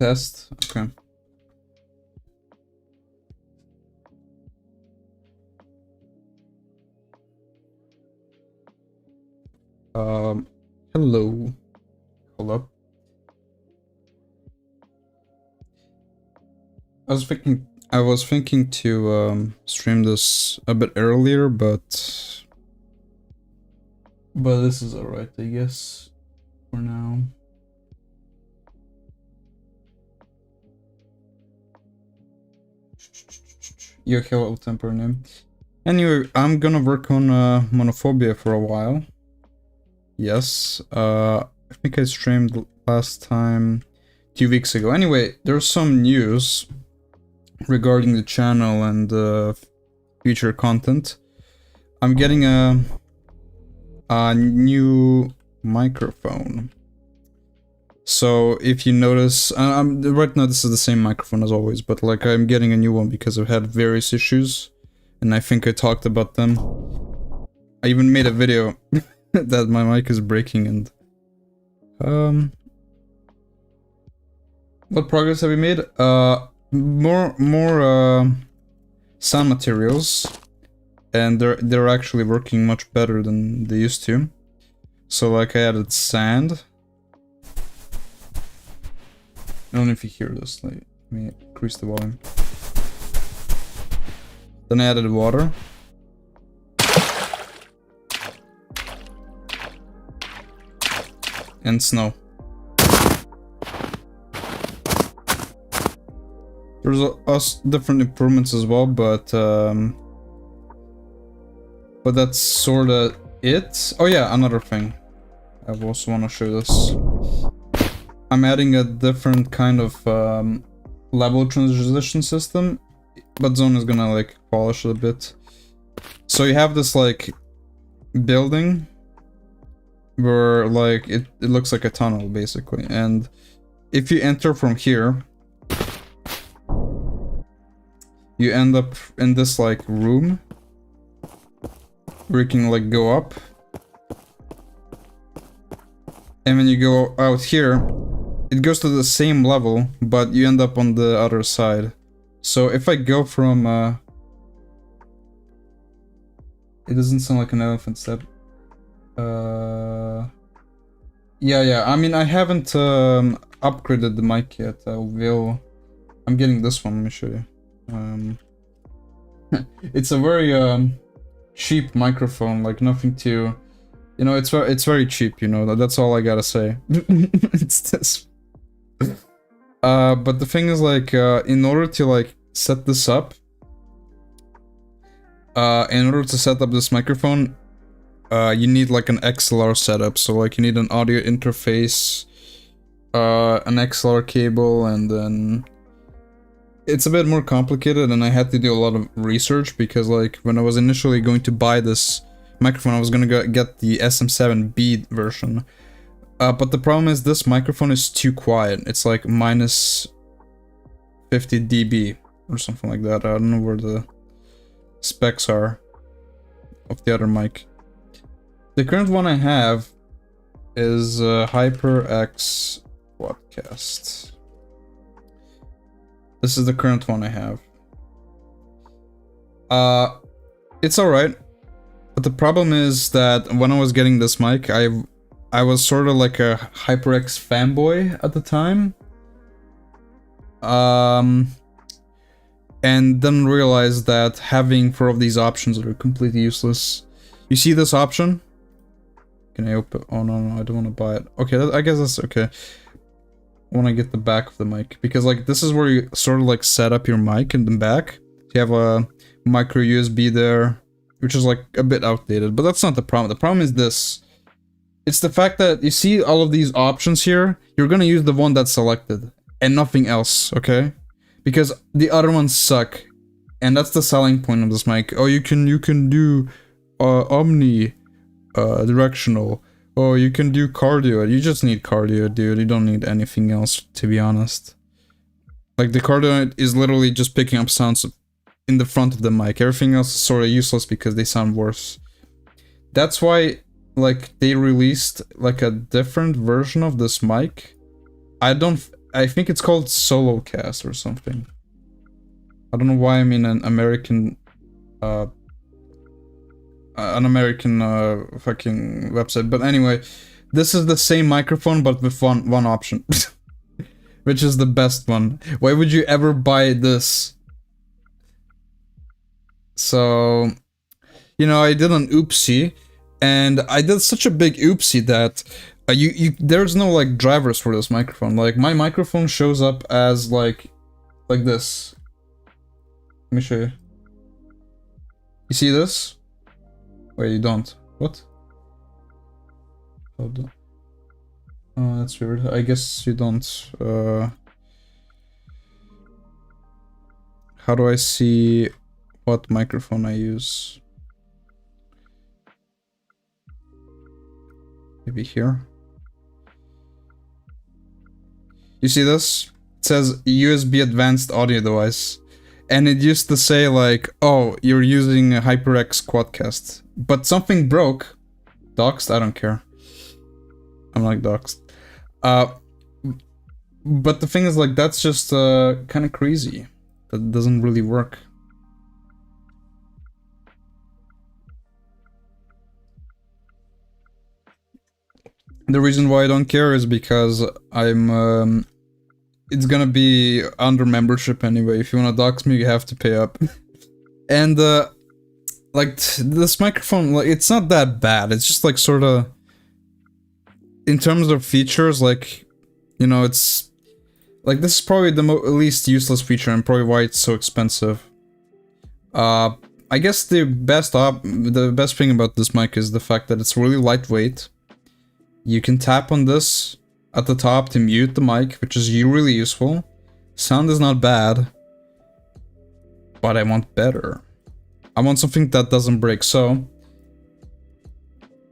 Test. Okay. Hello. Hold up. I was thinking to stream this a bit earlier, but this is alright, I guess, for now. Your hello temper name. Anyway, I'm gonna work on monophobia for a while. Yes, I think I streamed last time 2 weeks ago. Anyway, there's some news regarding the channel and future content. I'm getting a new microphone. So if you notice, right now this is the same microphone as always, but like I'm getting a new one because I've had various issues, and I think I talked about them. I even made a video that my mic is breaking, and what progress have we made? More sound materials, and they're actually working much better than they used to. So like I added sand. I don't know if you hear this. Like, let me increase the volume. Then I added water. And snow. There's different improvements as well, but that's sorta it. Oh yeah, another thing. I also want to show this. I'm adding a different kind of level transition system, but Zone is gonna like polish it a bit. So you have this like building where like it looks like a tunnel basically, and if you enter from here, you end up in this like room where you can like go up, and when you go out here, it goes to the same level, but you end up on the other side. So if I go from it doesn't sound like an elephant step. Yeah, I mean I haven't upgraded the mic yet. I will. I'm getting this one, let me show you. It's a very cheap microphone, like nothing to, you know, it's very cheap, you know, that's all I gotta say. It's this. But the thing is, like, in order to like set this up, in order to set up this microphone, you need like an XLR setup. So like you need an audio interface, an XLR cable, and then it's a bit more complicated, and I had to do a lot of research because like when I was initially going to buy this microphone, I was gonna get the SM7B version. But the problem is this microphone is too quiet. It's like minus 50 dB or something like that. I don't know where the specs are of the other mic. The current one I have is HyperX Podcast. This is the current one I have. It's alright, but the problem is that when I was getting this mic, I was sort of like a HyperX fanboy at the time. And then realized that having 4 of these options are completely useless. You see this option? Can I open? Oh no, I don't want to buy it. Okay, I guess that's okay. When I get the back of the mic, because like this is where you sort of like set up your mic in the back. You have a micro USB there, which is like a bit outdated, but that's not the problem. The problem is this. It's the fact that you see all of these options here, you're gonna use the one that's selected and nothing else, okay? Because the other ones suck. And that's the selling point of this mic. Oh, you can do omni directional. Oh, you can do cardio. You just need cardio, dude. You don't need anything else, to be honest. Like, the cardio is literally just picking up sounds in the front of the mic. Everything else is sort of useless because they sound worse. That's why, like, they released, like, a different version of this mic. I don't I think it's called Solo Cast or something. I don't know why I'm in an American fucking website, but anyway, this is the same microphone but with one option. Which is the best one. Why would you ever buy this? So, you know, I did an oopsie, and I did such a big oopsie that there's no like drivers for this microphone. Like my microphone shows up as like this. Let me show you. You see this? Wait, you don't. What? Hold on. Oh, that's weird. I guess you don't. How do I see what microphone I use? Maybe here. You see this? It says USB advanced audio device. And it used to say like, oh, you're using a HyperX Quadcast. But something broke. Doxed? I don't care. I'm like doxed. But the thing is like, that's just kind of crazy. That doesn't really work. The reason why I don't care is because I'm it's gonna be under membership anyway. If you wanna dox me, you have to pay up. And like this microphone, like it's not that bad. It's just like sort of, in terms of features, like, you know, it's like this is probably the least useless feature and probably why it's so expensive. I guess the best thing about this mic is the fact that it's really lightweight. You can tap on this at the top to mute the mic, which is really useful. Sound is not bad, but I want better. I want something that doesn't break, and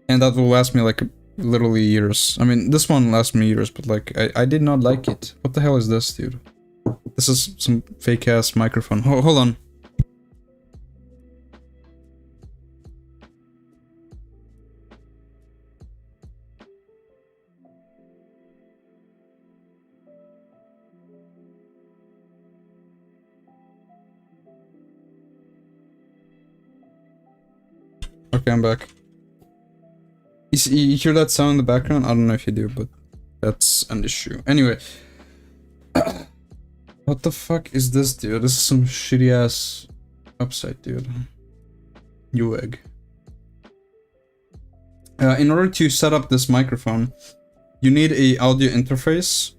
that will last me like literally years. I mean, this one lasts me years, but like, I did not like it. What the hell is this, dude? This is some fake ass microphone. Hold on. Okay, I'm back. You hear that sound in the background? I don't know if you do, but that's an issue. Anyway. What the fuck is this, dude? This is some shitty ass website, dude. Newegg. In order to set up this microphone, you need a audio interface.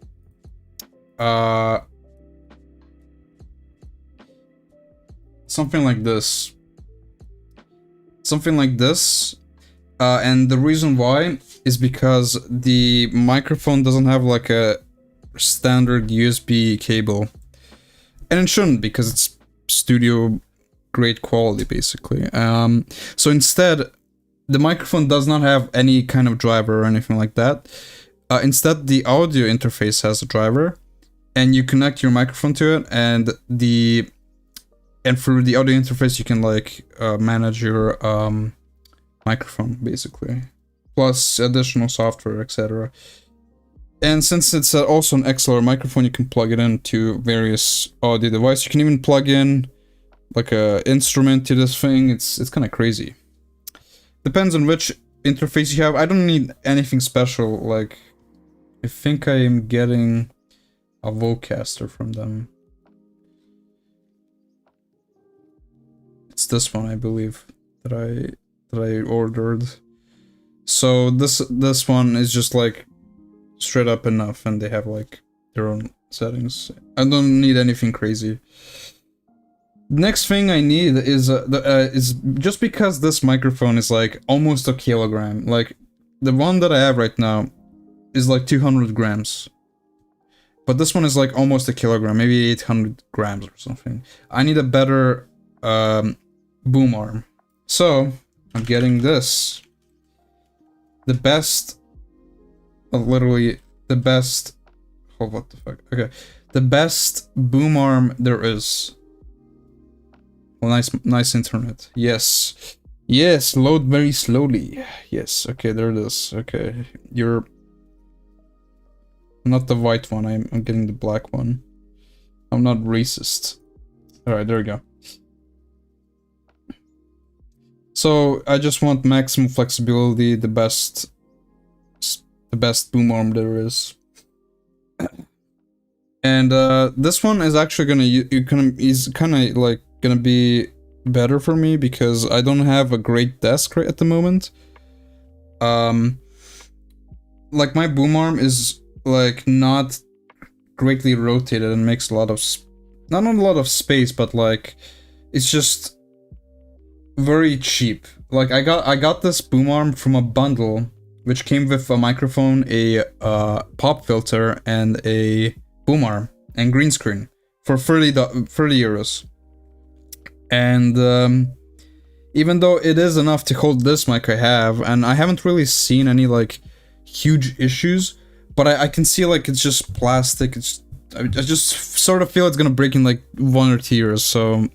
Something like this. Something like this. And the reason why is because the microphone doesn't have like a standard USB cable. And it shouldn't, because it's studio grade quality, basically. So instead, the microphone does not have any kind of driver or anything like that. Instead, the audio interface has a driver, and you connect your microphone to it, and through the audio interface you can like manage your microphone, basically, plus additional software, etc. And since it's also an XLR microphone, you can plug it into various audio devices. You can even plug in like a instrument to this thing. It's kind of crazy. Depends on which interface you have. I don't need anything special. Like, I think I am getting a Vocaster from them. It's this one, I believe, that I ordered. So this one is just like straight up enough, and they have like their own settings. I don't need anything crazy. Next thing I need is just because this microphone is like almost a kilogram. Like the one that I have right now is like 200 grams. But this one is like almost a kilogram, maybe 800 grams or something. I need a better boom arm. So I'm getting this. The best, literally the best, oh what the fuck, okay. The best boom arm there is. Well, nice internet. Yes. Yes, load very slowly. Yes, okay, there it is. Okay, let Not the white one, I'm getting the black one. I'm not racist. Alright, there we go. So I just want maximum flexibility, the best boom arm there is. And this one is actually is kind of like gonna be better for me because I don't have a great desk right at the moment. Like my boom arm is like not greatly rotated and makes a lot of not a lot of space, but like it's just very cheap. Like I got this boom arm from a bundle which came with a microphone, a pop filter, and a boom arm and green screen for 30 euros. And even though it is enough to hold this mic I have, and I haven't really seen any like huge issues, but I can see like it's just plastic. I just sort of feel it's gonna break in like 1 or 2 years, so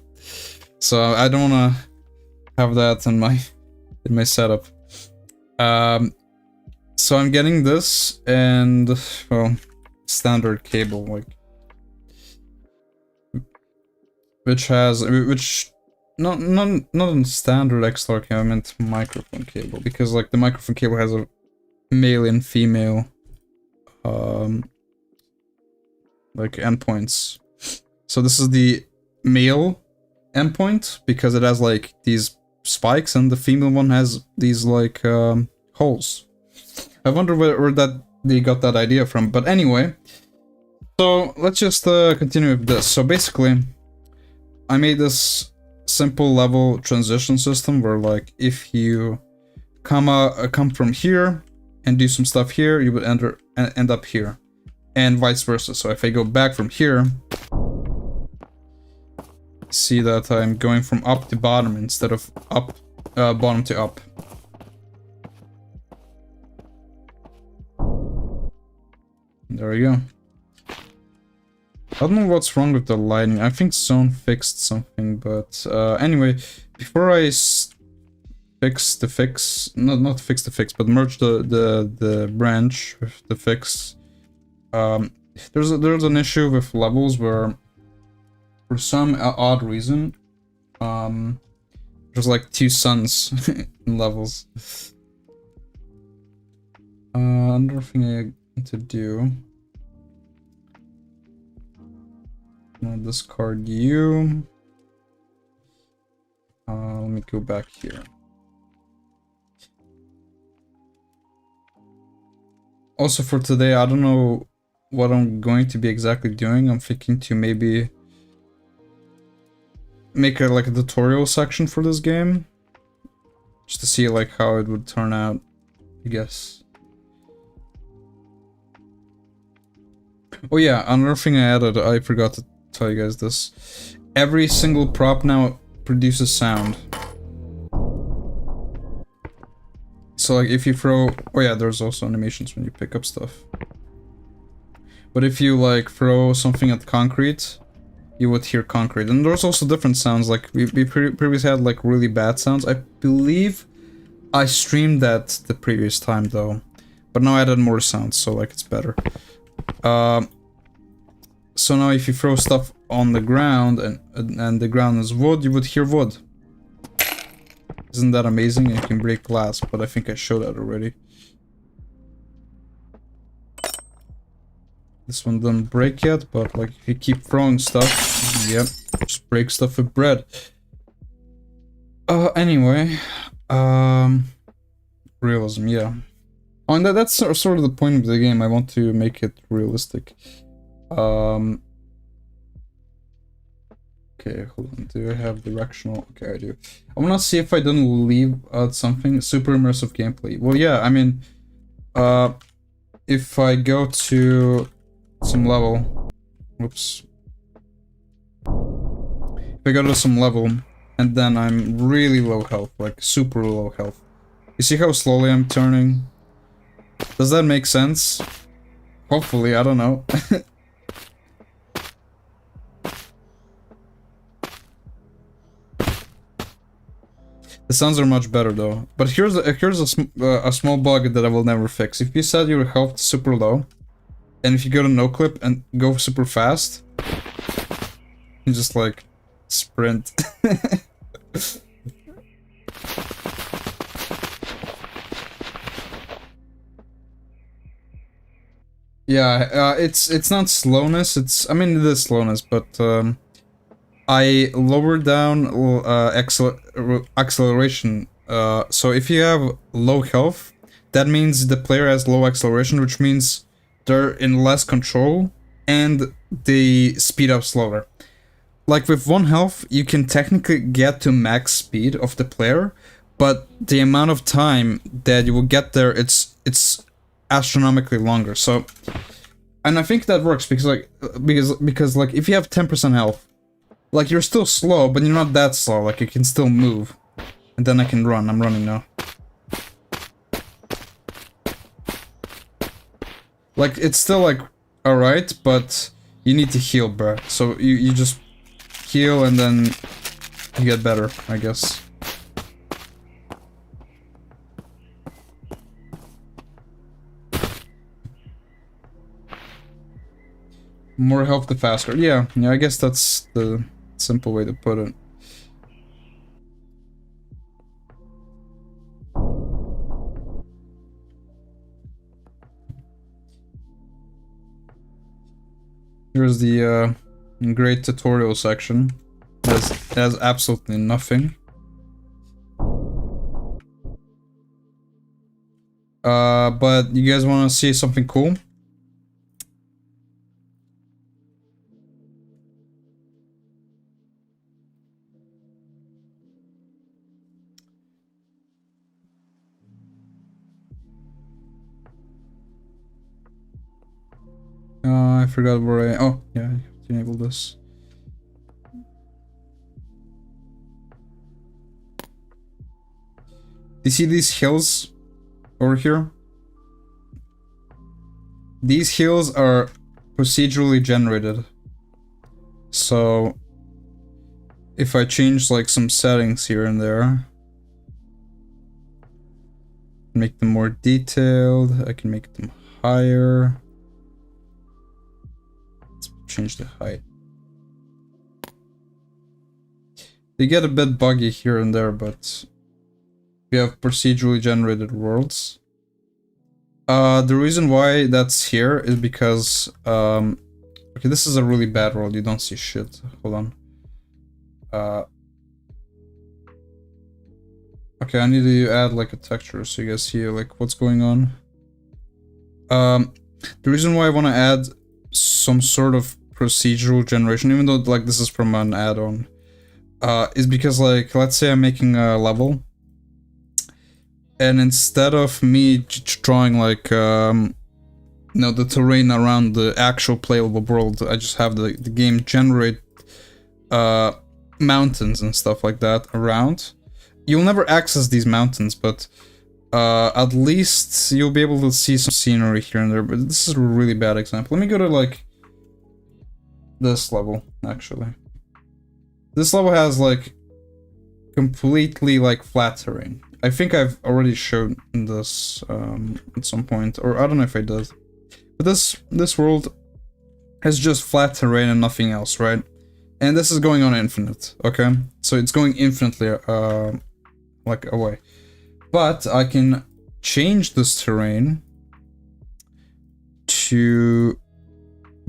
I don't wanna have that in my setup. So I'm getting this and, well, standard cable, like, which not a standard XLR cable, I meant microphone cable, because like the microphone cable has a male and female like endpoints. So this is the male endpoint because it has like these spikes, and the female one has these like holes. I wonder where that they got that idea from, but anyway. So let's just continue with this. So basically, I made this simple level transition system where like if you come from here and do some stuff here, you would end up here, and vice versa. So if I go back from here, see that I'm going from up to bottom instead of up bottom to up. There we go. I don't know what's wrong with the lighting. I think Zone fixed something, but anyway, before I fix the fix, not fix the fix, but merge the branch with the fix, there's an issue with levels where, for some odd reason, there's like 2 suns in levels. Another thing I need to do. I'll discard you. Let me go back here. Also for today, I don't know what I'm going to be exactly doing. I'm thinking to maybe make like a tutorial section for this game, just to see like how it would turn out, I guess. Oh yeah, another thing I added, I forgot to tell you guys this. Every single prop now produces sound. So like if you throw, oh yeah, there's also animations when you pick up stuff. But if you like throw something at concrete, you would hear concrete. And there's also different sounds, like we previously had like really bad sounds. I believe I streamed that the previous time though, but now I added more sounds, so like it's better. So now if you throw stuff on the ground and the ground is wood, you would hear wood. Isn't that amazing? You can break glass, but I think I showed that already. This one doesn't break yet, but like if you keep throwing stuff, yep, just break stuff with bread. Anyway, realism, yeah. Oh, and that's sort of the point of the game. I want to make it realistic. Okay, hold on. Do I have directional? Okay, I do. I wanna see if I didn't leave out something. Super immersive gameplay. Well, yeah, I mean, if I go to some level, whoops. If I go to some level, and then I'm really low health, like super low health. You see how slowly I'm turning? Does that make sense? Hopefully, I don't know. The sounds are much better though. But here's a small bug that I will never fix. If you set your health super low, And if you go to no clip and go super fast, you just like sprint. Yeah, it's not slowness. I mean it is slowness, but I lowered down acceleration. So if you have low health, that means the player has low acceleration, which means they're in less control and they speed up slower. Like with 1 health, you can technically get to max speed of the player, but the amount of time that you will get there, it's astronomically longer. So, and I think that works because like if you have 10% health, like you're still slow, but you're not that slow. Like you can still move, and then I can run. I'm running now. Like it's still like alright, but you need to heal, bro. So you just heal and then you get better, I guess. More health the faster. Yeah, I guess that's the simple way to put it. Here's the great tutorial section. It has absolutely nothing. But you guys want to see something cool? I forgot where oh, yeah, I have to enable this. Do you see these hills over here? These hills are procedurally generated. So, if I change like some settings here and there, make them more detailed, I can make them higher. Change the height. They get a bit buggy here and there, but we have procedurally generated worlds. The reason why that's here is because okay, this is a really bad world. You don't see shit. Hold on. Okay, I need to add like a texture so you guys see like what's going on. The reason why I want to add some sort of procedural generation, even though like this is from an add-on, is because like let's say I'm making a level, and instead of me drawing like you know, the terrain around the actual playable world, I just have the game generate mountains and stuff like that around. You'll never access these mountains, but at least you'll be able to see some scenery here and there. But this is a really bad example. Let me go to like this level, actually. This level has like completely like flat terrain. I think I've already shown this at some point, or I don't know if I did. But this world has just flat terrain and nothing else, right? And this is going on infinite, okay? So it's going infinitely like away. But I can change this terrain to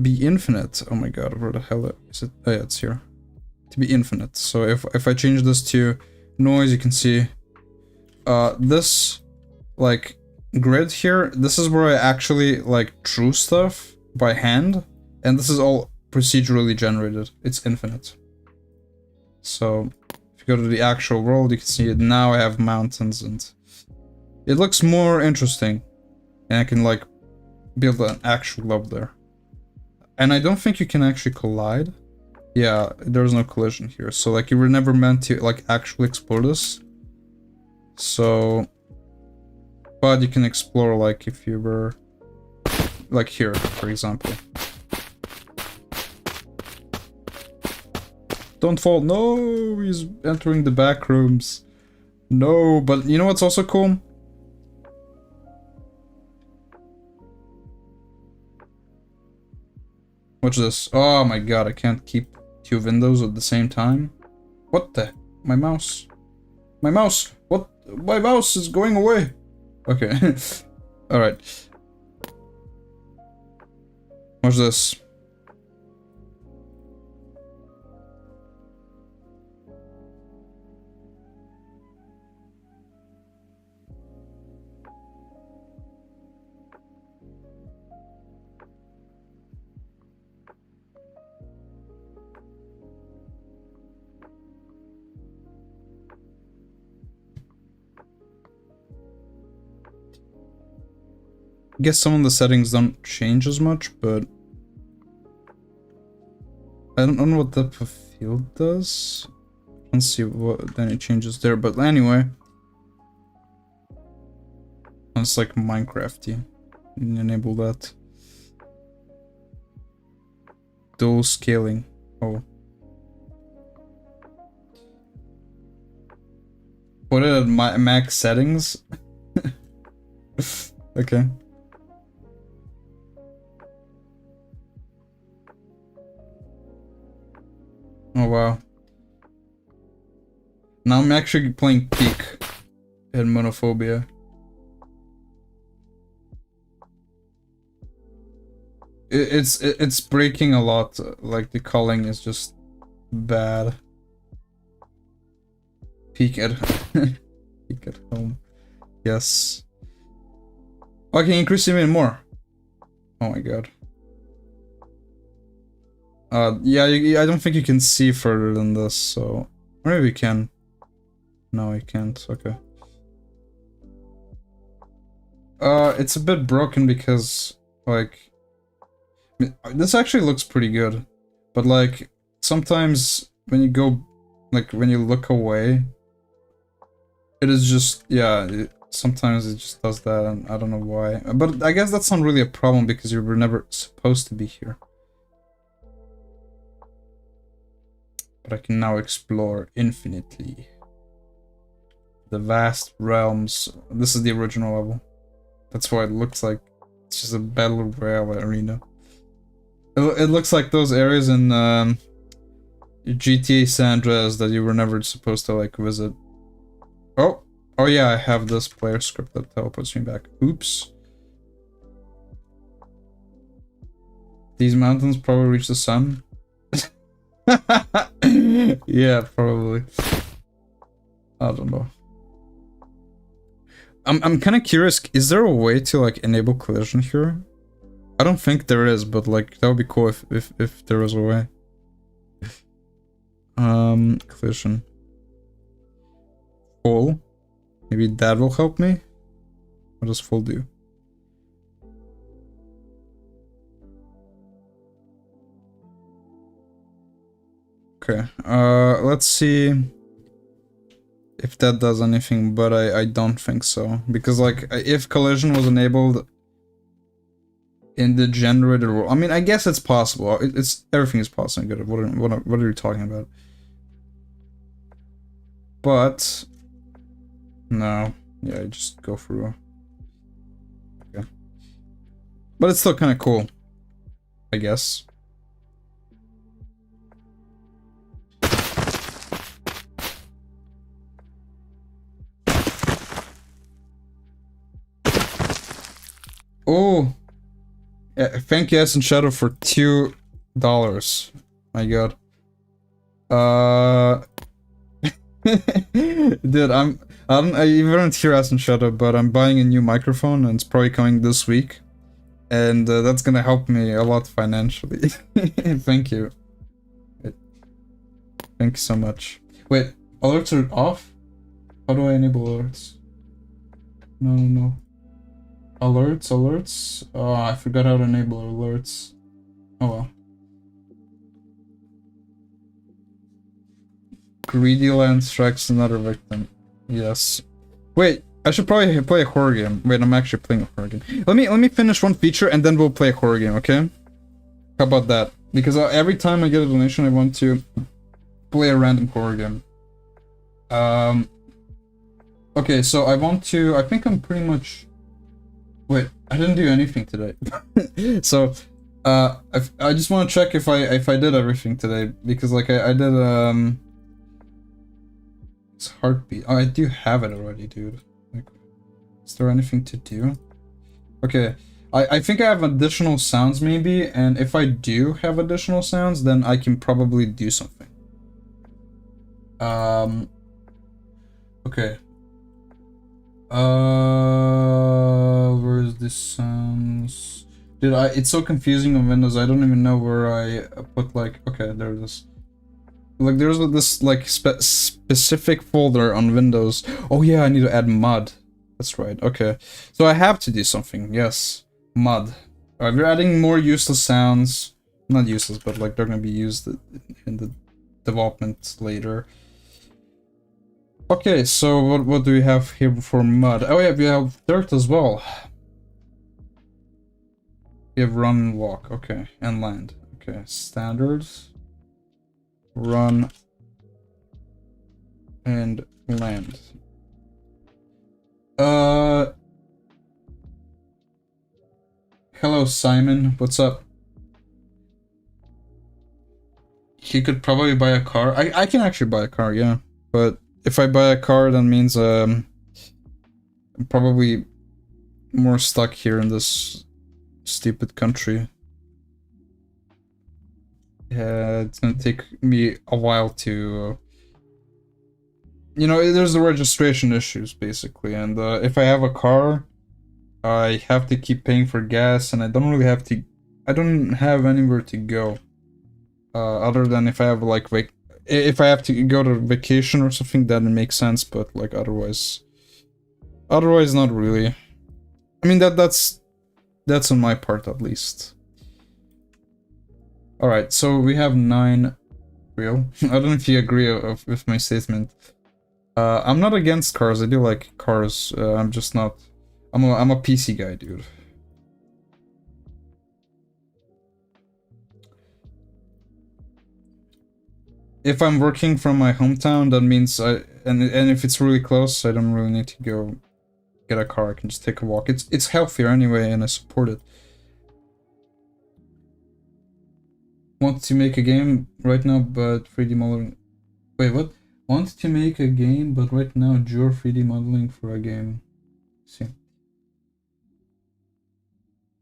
be infinite. Oh my god, where the hell is it? Oh yeah, it's here. To be infinite. So if I change this to noise, you can see this like grid here. This is where I actually like drew stuff by hand, and this is all procedurally generated. It's infinite. So if you go to the actual world, you can see it now. I have mountains and it looks more interesting, and I can like build an actual level there. And I don't think you can actually collide. Yeah, there's no collision here. So like you were never meant to like actually explore this. So, but you can explore like if you were like here, for example. Don't fall. No, he's entering the back rooms. No, but you know what's also cool? Watch this. Oh my god, I can't keep two windows at the same time. What the? My mouse. My mouse! What? My mouse is going away! Okay. Alright. Watch this. I guess some of the settings don't change as much, but I don't know what depth of field does. I don't see what any changes there, but anyway. It's like Minecrafty. Enable that. Dual scaling. Oh. Put it at max settings. Okay. Oh wow. Now I'm actually playing peak in Monophobia. It's breaking a lot. Like the culling is just bad. Peak at peak at home. Yes. Oh, I can increase even more. Oh my god. Yeah, I don't think you can see further than this, so maybe we can. No, I can't. Okay. It's a bit broken because, like, this actually looks pretty good, but like sometimes when you go, like when you look away, it is just sometimes it just does that, and I don't know why. But I guess that's not really a problem because you were never supposed to be here. But I can now explore infinitely. The vast realms. This is the original level. That's why it looks like it's just a battle royale arena. It looks like those areas in GTA San Andreas that you were never supposed to like visit. Oh yeah, I have this player script that teleports me back. Oops. These mountains probably reach the sun. Yeah, probably. I don't know. I'm kind of curious. Is there a way to like enable collision here? I don't think there is, but like that would be cool if there was a way. Collision. Full. Maybe that will help me. What does full do? Okay, let's see if that does anything, but I don't think so. Because, like, if collision was enabled in the generated world, I mean, I guess it's possible. Everything is possible. Good. What are you talking about? But, no. Yeah, I just go through. Okay. But it's still kind of cool, I guess. Oh, yeah, thank you, Essence Shadow, for $2. My god. Dude, I didn't hear Essence Shadow, but I'm buying a new microphone, and it's probably coming this week, and that's gonna help me a lot financially. Thank you. Thank you so much. Wait, alerts are off? How do I enable alerts? No. Alerts. Oh, I forgot how to enable alerts. Oh well. Greedy land strikes another victim. Yes. Wait, I should probably play a horror game. Wait, I'm actually playing a horror game. Let me finish one feature and then we'll play a horror game, okay? How about that? Because every time I get a donation, I want to play a random horror game. Okay, so I think I'm pretty much... Wait, I didn't do anything today. So, I just want to check if I did everything today, because like I did it's heartbeat. Oh, I do have it already, dude. Like, is there anything to do? Okay, I think I have additional sounds maybe, and if I do have additional sounds, then I can probably do something. Okay. Where's the sounds? Dude, it's so confusing on Windows. I don't even know where I put, like, okay, there it is. Like, there's this like specific folder on Windows. Oh yeah, I need to add mud. That's right. Okay, so I have to do something. Yes, mud. Alright, we're adding more useless sounds. Not useless, but like they're gonna be used in the development later. Okay, so what do we have here for mud? Oh yeah, we have dirt as well. We have run and walk. Okay, and land. Okay, standards. Run and land. Hello Simon, what's up? He could probably buy a car. I can actually buy a car, yeah. But if I buy a car, that means I'm probably more stuck here in this stupid country. Yeah, it's gonna take me a while to... you know, there's the registration issues, basically, and if I have a car, I have to keep paying for gas, and I don't really have to... I don't have anywhere to go. Other than if I have, like, if I have to go to vacation or something, then it makes sense, but, like, otherwise... otherwise, not really. I mean, that's on my part, at least. Alright, so we have 9 real. I don't know if you agree with my statement. I'm not against cars, I do like cars, I'm just not... I'm a PC guy, dude. If I'm working from my hometown, that means and if it's really close, I don't really need to go get a car, I can just take a walk. It's healthier anyway, and I support it. Want to make a game right now, but 3D modeling... Wait, what? Want to make a game, but right now draw 3D modeling for a game. See.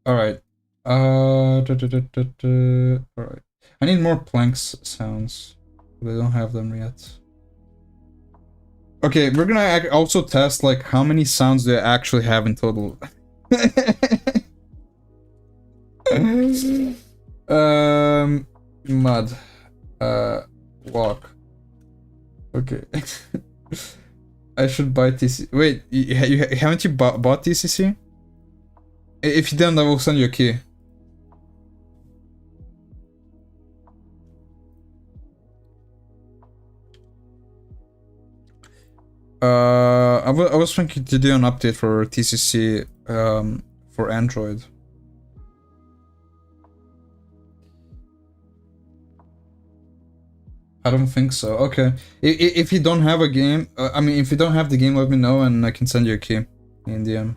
Alright. Alright. I need more planks sounds. But I don't have them yet. Okay, we're gonna also test, like, how many sounds do I actually have in total. Mud. Walk. Okay. I should buy TCC. Wait, haven't you bought TCC? If you didn't, I will send you a key. I was thinking to do an update for TCC for Android. I don't think so. Okay, if you don't have a game, I mean, if you don't have the game, let me know and I can send you a key in DM.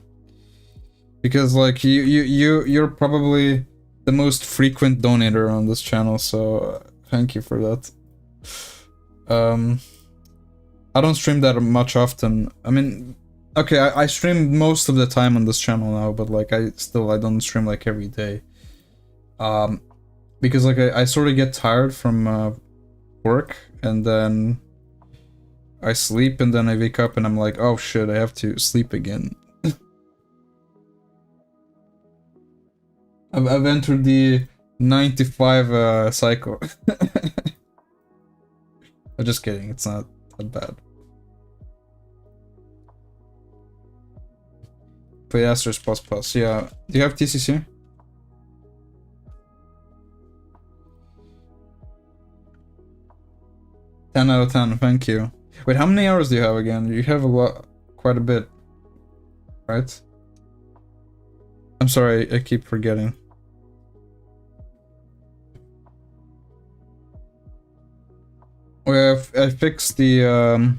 Because like you're probably the most frequent donator on this channel, so thank you for that. I don't stream that much often. I mean, okay, I stream most of the time on this channel now, but like I don't stream like every day. Because like I sort of get tired from work, and then I sleep, and then I wake up and I'm like, oh shit, I have to sleep again. I've entered the 9 to 5 cycle. I'm just kidding, it's not that bad. Play Asterisk plus plus, yeah. Do you have TCC? Ten out of 10, thank you. Wait, how many hours do you have again? You have a lot, quite a bit, right? I'm sorry, I keep forgetting. Well, I fixed the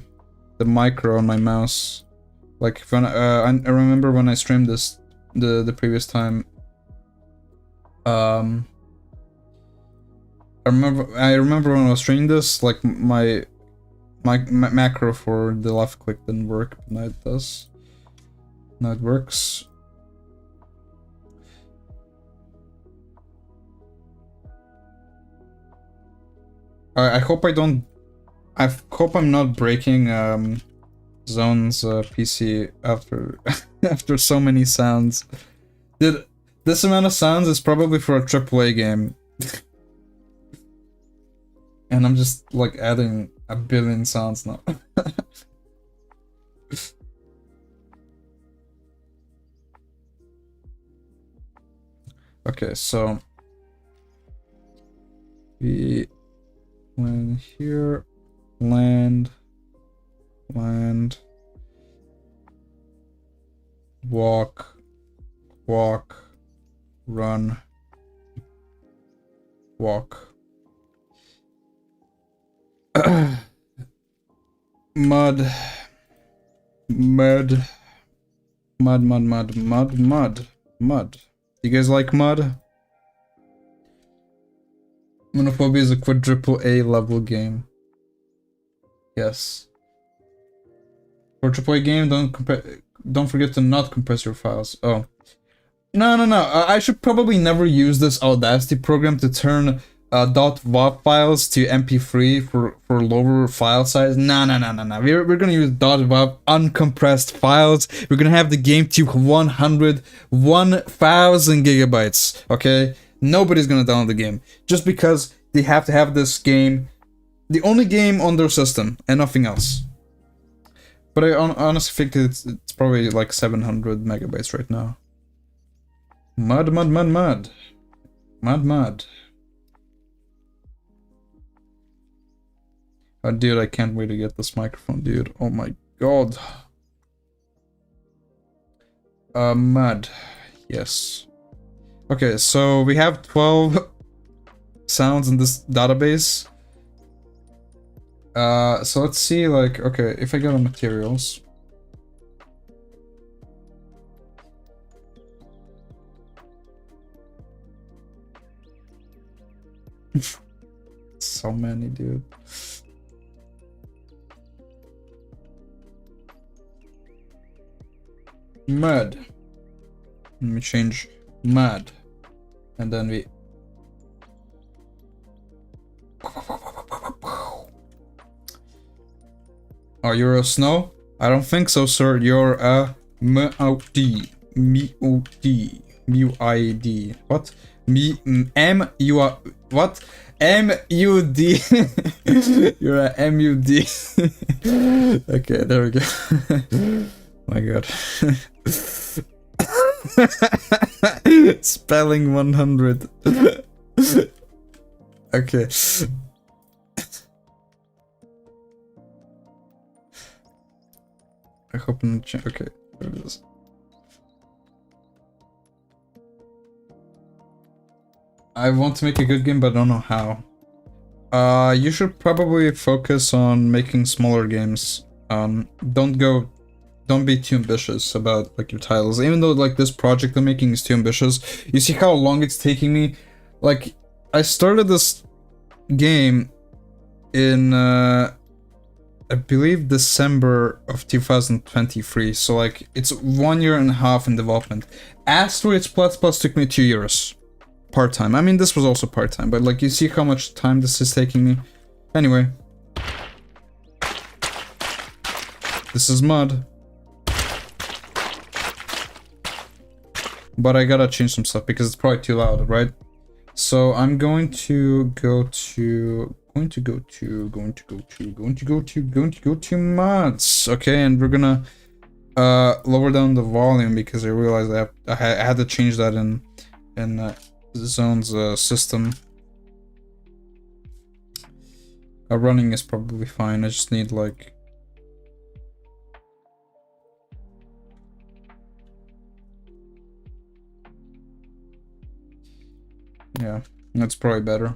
micro on my mouse. Like when I remember when I streamed this the previous time. I remember when I was training this, like my macro for the left click didn't work, but now it does. Now it works. I hope I don't. I hope I'm not breaking Zone's PC after after so many sounds. Dude, this amount of sounds is probably for a AAA game. And I'm just like adding a billion sounds now. Okay, so we land here, land, walk, run, walk. Mud. You guys like mud? Monophobia is a quadruple A level game. Yes. For AAA game, don't forget to not compress your files. Oh. No. I should probably never use this Audacity program to turn .wav files to MP3 for lower file size. No. We're gonna use .wav uncompressed files. We're gonna have the game to 1,000 gigabytes. Okay, nobody's gonna download the game just because they have to have this game, the only game on their system, and nothing else. But I honestly think it's probably like 700 megabytes right now. Mud. Oh, dude, I can't wait to get this microphone, dude. Oh my god. Mud. Yes. Okay, so we have 12 sounds in this database. So let's see, like, okay, if I go to materials. So many, dude. Mud. Let me change mud. And then we... Oh, you're a snow? I don't think so, sir. You're a M-O-D. M-O-D. M-U-I-D. What? M-U-I... What? M-U-D. You're a M-U-D. Okay, there we go. My god. Spelling 100. Okay. I hope I'm okay, there it is. I want to make a good game, but I don't know how. You should probably focus on making smaller games. Don't be too ambitious about like your titles. Even though like this project I'm making is too ambitious, you see how long it's taking me? Like, I started this game in I believe December of 2023, so like it's 1.5 years in development. Asteroids Plus took me 2 years. Part-time. I mean, this was also part-time, but like you see how much time this is taking me. Anyway. This is mud. But I gotta change some stuff because it's probably too loud, right? So I'm going to go to mods. Okay, and we're gonna lower down the volume because I realized I had to change that in Zone's system. Running is probably fine. I just need like yeah, that's probably better.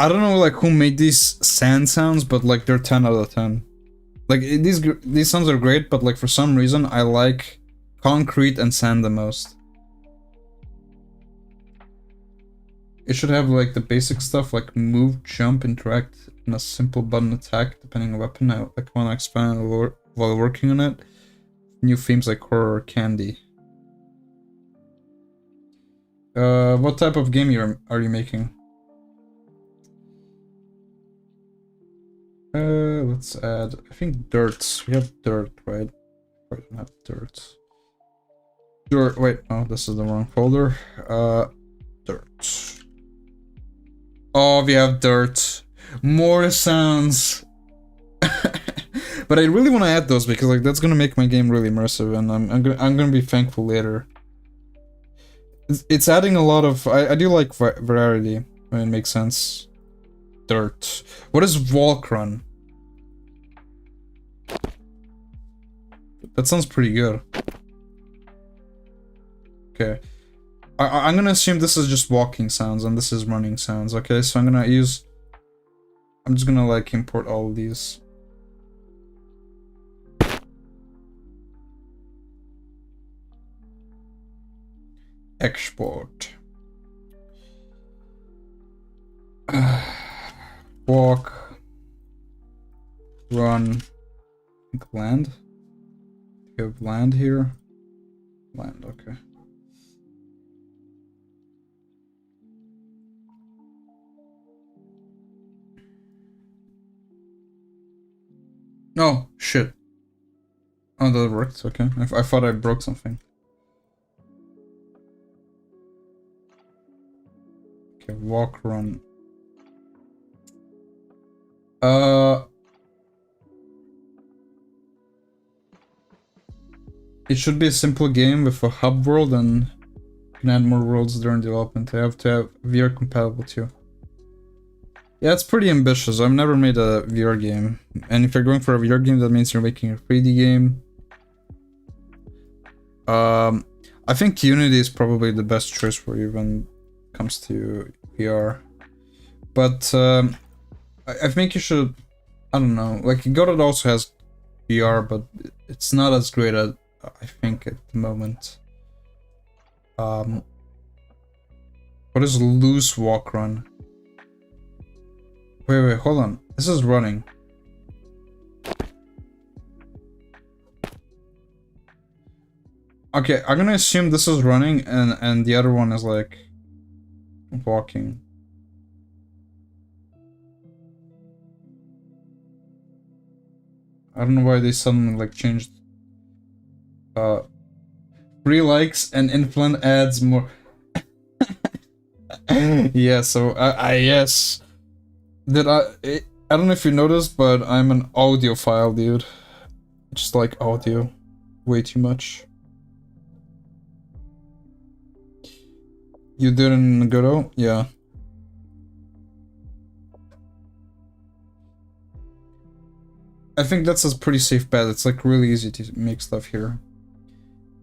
I don't know like who made these sand sounds, but like they're 10 out of 10. Like these sounds are great, but like for some reason I like concrete and sand the most. It should have like the basic stuff like move, jump, interact, and a simple button attack depending on weapon. I like want to expand while working on it. New themes like horror or candy. What type of game are you making? Let's add, I think dirt. We have dirt, right? We don't have dirt. Dirt, wait, no, this is the wrong folder. Dirt. Oh, we have dirt. More sounds. But I really want to add those because like that's gonna make my game really immersive, and I'm gonna be thankful later. It's adding a lot of, I do like variety when it makes sense. Dirt. What is walk run? That sounds pretty good. Okay. I'm gonna assume this is just walking sounds and this is running sounds. Okay, so I'm just gonna like import all of these. Export. Walk. Run. I think land. We have land here. Land, okay. No, shit. Oh, that worked, okay. I thought I broke something. Okay, walk, run. It should be a simple game with a hub world, and you can add more worlds during development. They have to have VR compatible too. Yeah, it's pretty ambitious. I've never made a VR game. And if you're going for a VR game, that means you're making a 3D game. I think Unity is probably the best choice for you when it comes to VR. But I think you should, I don't know, like Godot also has VR, but it's not as great as I think at the moment. What is loose walk run? Wait, hold on. This is running. Okay, I'm gonna assume this is running and the other one is like walking. I don't know why they suddenly like changed. 3 likes and influence adds more. Yeah, so yes. I don't know if you noticed, but I'm an audiophile, dude. Just like audio. Way too much. You did it in Godot? Yeah. I think that's a pretty safe bet. It's like really easy to make stuff here.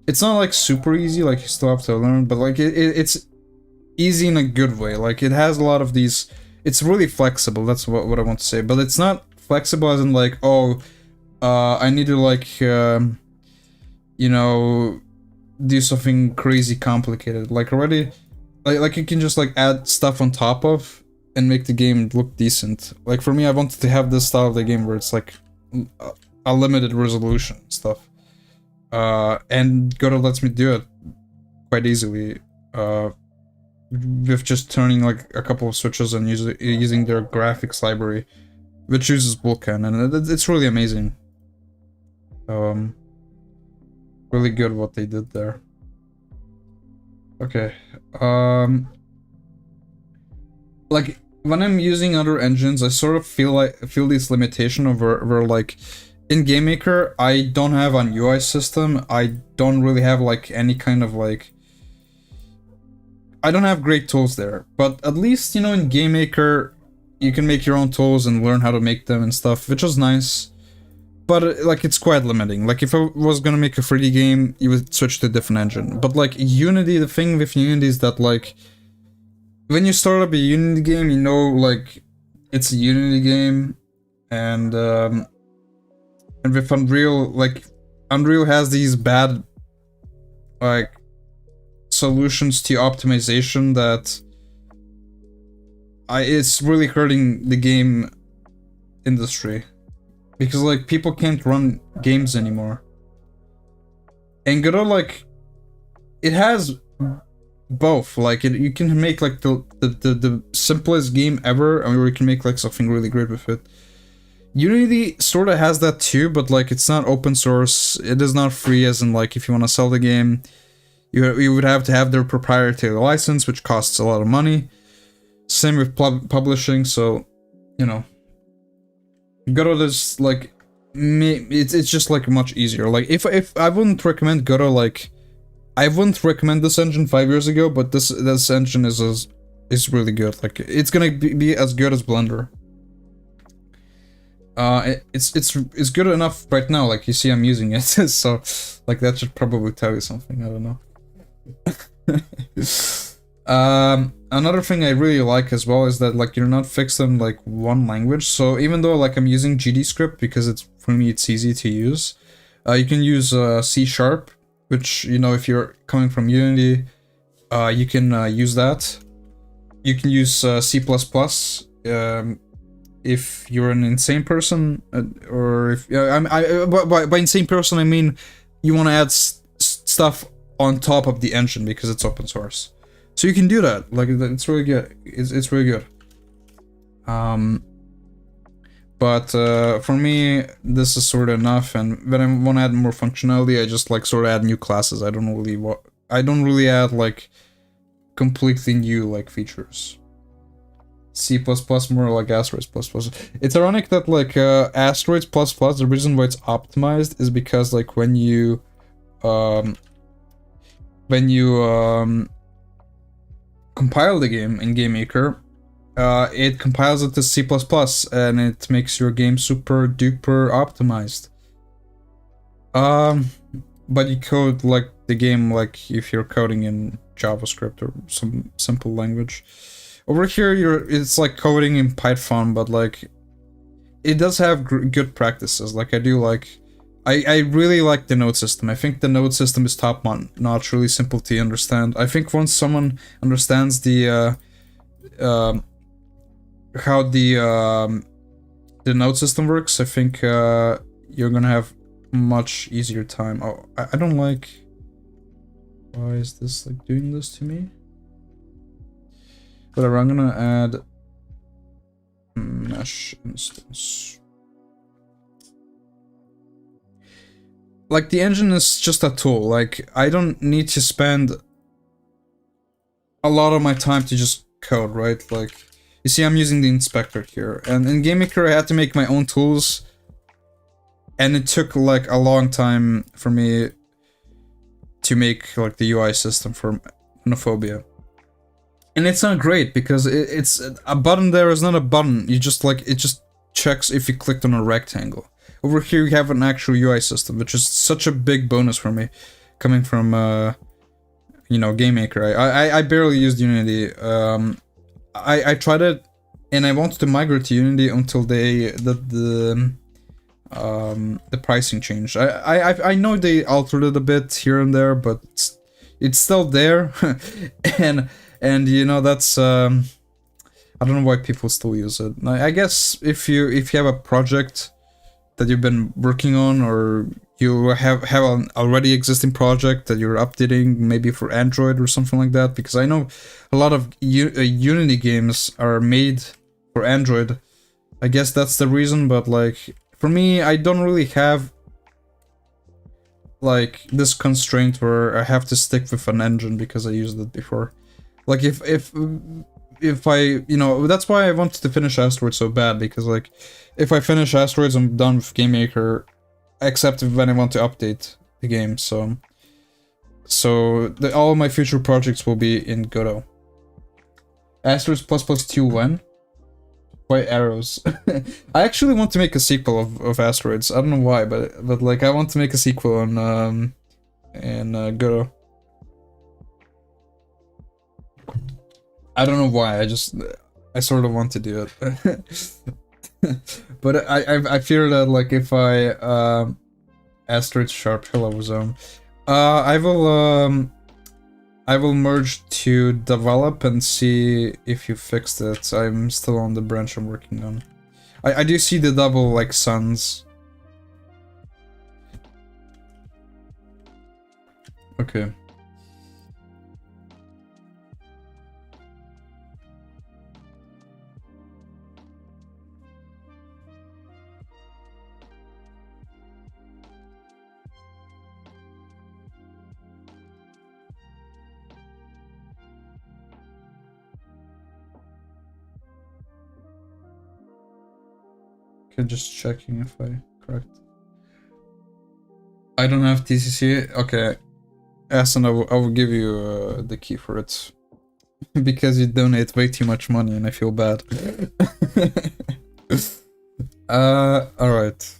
It's not like super easy, like you still have to learn, but like it's easy in a good way. Like it has a lot of these, it's really flexible, that's what I want to say. But it's not flexible as in like, oh, I need to like, you know, do something crazy complicated. Like already, like you can just like add stuff on top of and make the game look decent. Like for me, I wanted to have this style of the game where it's like a limited resolution stuff. And Godot lets me do it quite easily, with just turning like a couple of switches and using their graphics library, which uses Vulkan, and it's really amazing. Really good what they did there. Okay, like when I'm using other engines, I sort of feel this limitation of where like in GameMaker, I don't have an UI system. I don't really have like any kind of like, I don't have great tools there. But at least, you know, in GameMaker, you can make your own tools and learn how to make them and stuff, which is nice. But like it's quite limiting. Like if I was gonna make a 3D game, you would switch to a different engine. But like Unity, the thing with Unity is that like when you start up a Unity game, you know, like it's a Unity game, and with Unreal, like Unreal has these bad like solutions to optimization that it's really hurting the game industry, because like people can't run games anymore. And Godot, like, it has both. Like you can make like the simplest game ever, or you can make like something really great with it. Unity sort of has that too, but like it's not open source. It is not free, as in like if you want to sell the game, you would have to have their proprietary license, which costs a lot of money. Same with publishing, so you know, Godot is like it's just like much easier. Like if I wouldn't recommend Godot, like I wouldn't recommend this engine 5 years ago, but this engine is really good. Like it's gonna be as good as Blender. It's good enough right now. Like you see, I'm using it, so like that should probably tell you something. I don't know. Another thing I really like as well is that like you're not fixed on like one language. So even though like I'm using GDScript because it's for me it's easy to use, you can use C#, which, you know, if you're coming from Unity, you can use that. You can use C++. If you're an insane person, or if by insane person I mean you want to add stuff on top of the engine because it's open source, so you can do that. Like it's really good. It's really good. But for me, this is sort of enough. And when I want to add more functionality, I just like sort of add new classes. I don't really add like completely new like features. C++ more like Asteroids ++. It's ironic that like Asteroids ++, the reason why it's optimized is because like when you compile the game in GameMaker, it compiles it to C++ and it makes your game super duper optimized. But you code like the game like if you're coding in JavaScript or some simple language. Over here, it's like coding in Python, but like it does have good practices. Like I really like the node system. I think the node system is top notch, really simple to understand. I think once someone understands the how the node system works, I think you're gonna have much easier time. Oh, I don't like. Why is this like doing this to me? Whatever, I'm gonna add mesh instance. Like the engine is just a tool. Like I don't need to spend a lot of my time to just code, right? Like you see, I'm using the inspector here, and in GameMaker I had to make my own tools, and it took like a long time for me to make like the UI system for Monophobia. And it's not great because it's a button there is not a button. You just like it just checks if you clicked on a rectangle. Over here you have an actual UI system, which is such a big bonus for me, coming from you know, GameMaker. I barely used Unity. I tried it, and I wanted to migrate to Unity until the pricing changed. I know they altered it a bit here and there, but it's still there, and you know that's I don't know why people still use it. I guess if you have a project that you've been working on, or you have an already existing project that you're updating, maybe for Android or something like that, because I know a lot of Unity games are made for Android. I guess that's the reason, but like for me, I don't really have like this constraint where I have to stick with an engine because I used it before. Like if I, you know, that's why I wanted to finish Asteroids so bad, because like if I finish Asteroids, I'm done with GameMaker, except when I want to update the game. So all of my future projects will be in Godot. Asteroids ++2 when? Why arrows? I actually want to make a sequel of Asteroids. I don't know why, but like I want to make a sequel on Godot. I don't know why. I sort of want to do it. But I fear that like if I asteroid sharp hello zone, I will merge to develop and see if you fixed it. I'm still on the branch I'm working on. I do see the double like suns. Okay. Okay, just checking if I correct. I don't have TCC. Okay, Asen, I will give you the key for it because you donate way too much money and I feel bad. All right.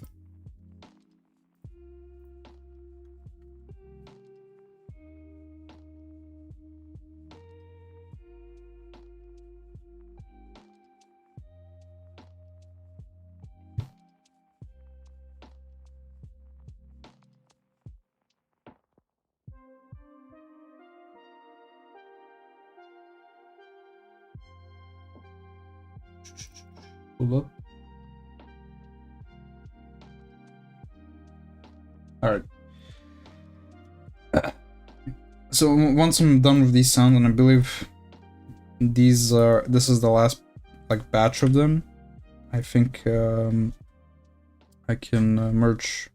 Hold up. All right. So once I'm done with these sounds, and I believe this is the last like batch of them, I think I can merge.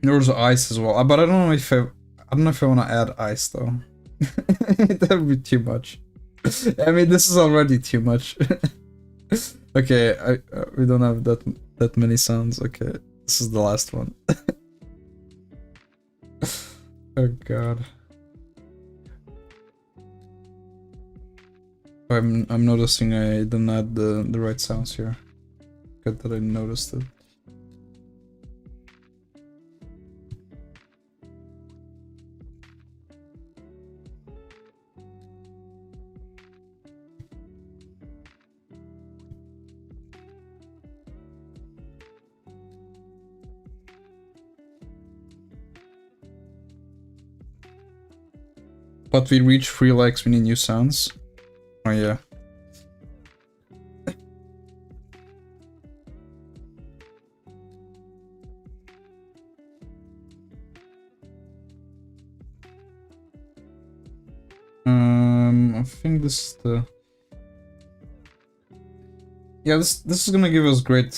There's ice as well, but I don't know if I don't know if I want to add ice though. That would be too much. I mean, this is already too much. Okay, we don't have that many sounds. Okay, this is the last one. Oh god. I'm noticing I didn't add the right sounds here. Good that I noticed it. But we reach 3 likes, we need new sounds. Oh yeah. I think this is the... Yeah, this is gonna give us great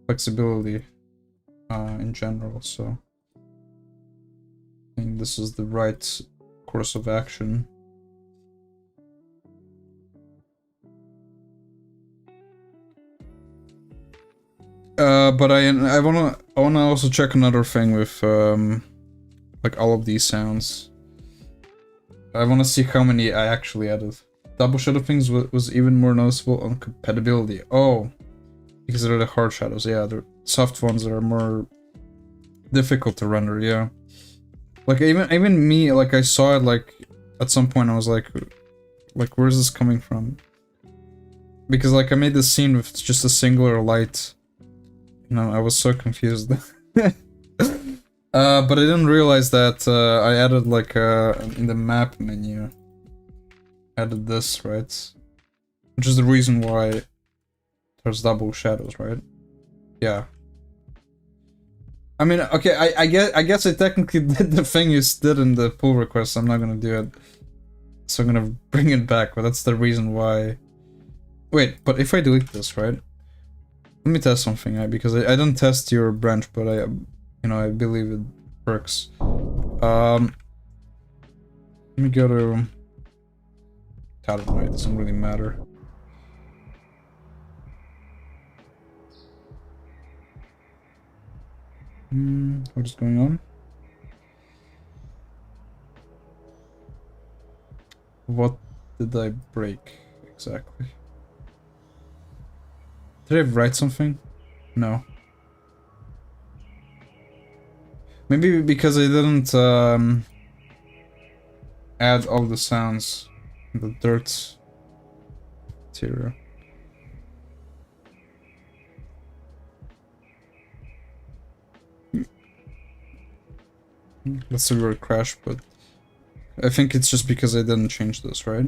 flexibility in general, so I think this is the right course of action. But I wanna also check another thing with like all of these sounds. I wanna see how many I actually added. Double shadow things was even more noticeable on compatibility. Oh, because they're the hard shadows. Yeah, the soft ones that are more difficult to render. Yeah, like even me, like I saw it like at some point. I was like where's this coming from? Because like I made this scene with just a singular light. You know, I was so confused. But I didn't realize that I added like in the map menu. Added this, right? Which is the reason why there's double shadows, right? Yeah. I mean, okay, I guess I technically did the thing you did in the pull request. I'm not gonna do it, so I'm gonna bring it back. But that's the reason why. Wait, but if I delete this, right? Let me test something, right? Because I didn't test your branch, but I believe it works. Let me go to. I don't know, it doesn't really matter. What is going on? What did I break exactly? Did I write something? No. Maybe because I didn't add all the sounds in the dirt material. That's a weird crash, but I think it's just because I didn't change this, right?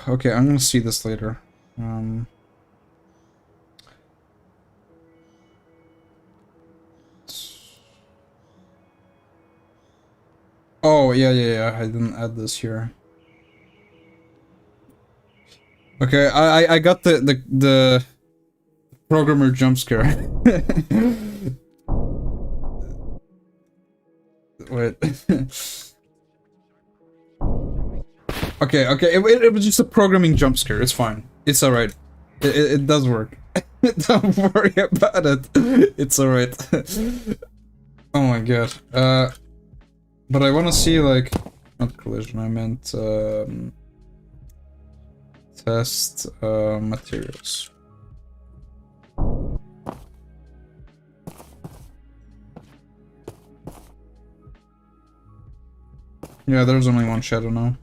Okay, I'm gonna see this later. Oh, yeah, I didn't add this here. Okay, I got the programmer jump scare. Wait. Okay, it was just a programming jump scare. It's fine. It's alright. It does work. Don't worry about it. It's alright. Oh my god. But I wanna see, like... Not collision, I meant, test, materials. Yeah, there's only one shadow now.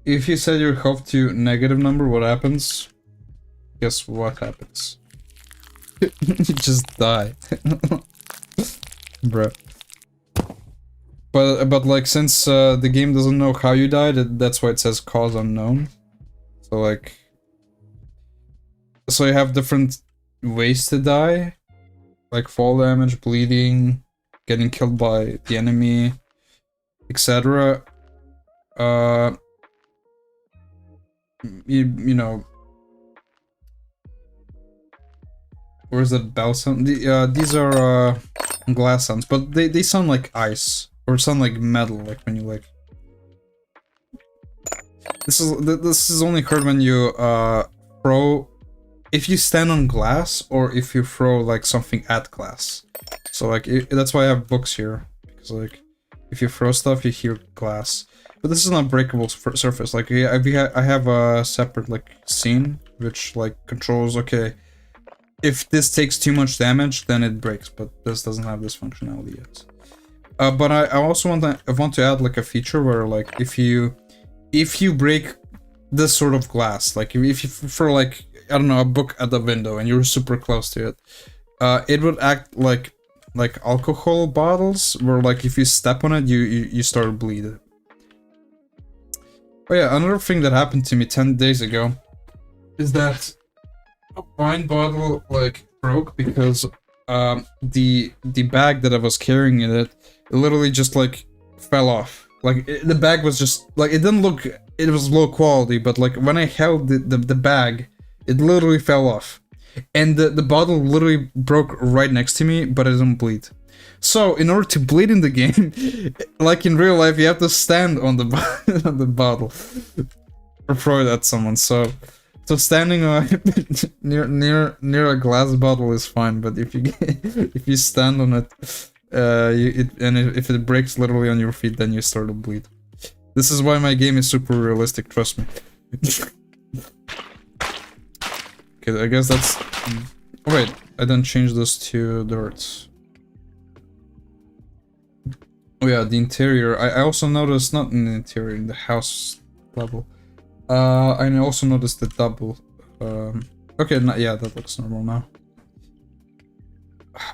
If you set your health to negative number, what happens? Guess what happens? You just die. Bruh. But like, since the game doesn't know how you died, that's why it says cause unknown. So like... So you have different ways to die. Like fall damage, bleeding, getting killed by the enemy, etc. You know, where's that bell sound? These are glass sounds, but they sound like ice or sound like metal, like when you like. This is only heard when you throw, if you stand on glass or if you throw like something at glass. So like that's why I have books here, because like if you throw stuff you hear glass. But this is not breakable surface. Like I have a separate like scene which like controls, okay, if this takes too much damage then it breaks, but this doesn't have this functionality yet. But I also want to add like a feature where like if you break this sort of glass, like if you throw like, I don't know, a book at the window and you're super close to it, it would act like alcohol bottles, where like if you step on it you start bleeding. Oh yeah, another thing that happened to me 10 days ago is that a wine bottle like broke because the bag that I was carrying in it literally just like fell off. Like the bag was just like, it didn't look, it was low quality, but like when I held the bag, it literally fell off. And the bottle literally broke right next to me, but it didn't bleed. So in order to bleed in the game, like in real life, you have to stand on the on the bottle or throw it at someone. So standing near a glass bottle is fine, but if you stand on it, if it breaks literally on your feet, then you start to bleed. This is why my game is super realistic. Trust me. Okay, I guess that's... Oh wait, I didn't change this to dirt. Oh yeah, the interior. I also noticed, not in the interior, in the house level. I also noticed the double. Okay, yeah, that looks normal now.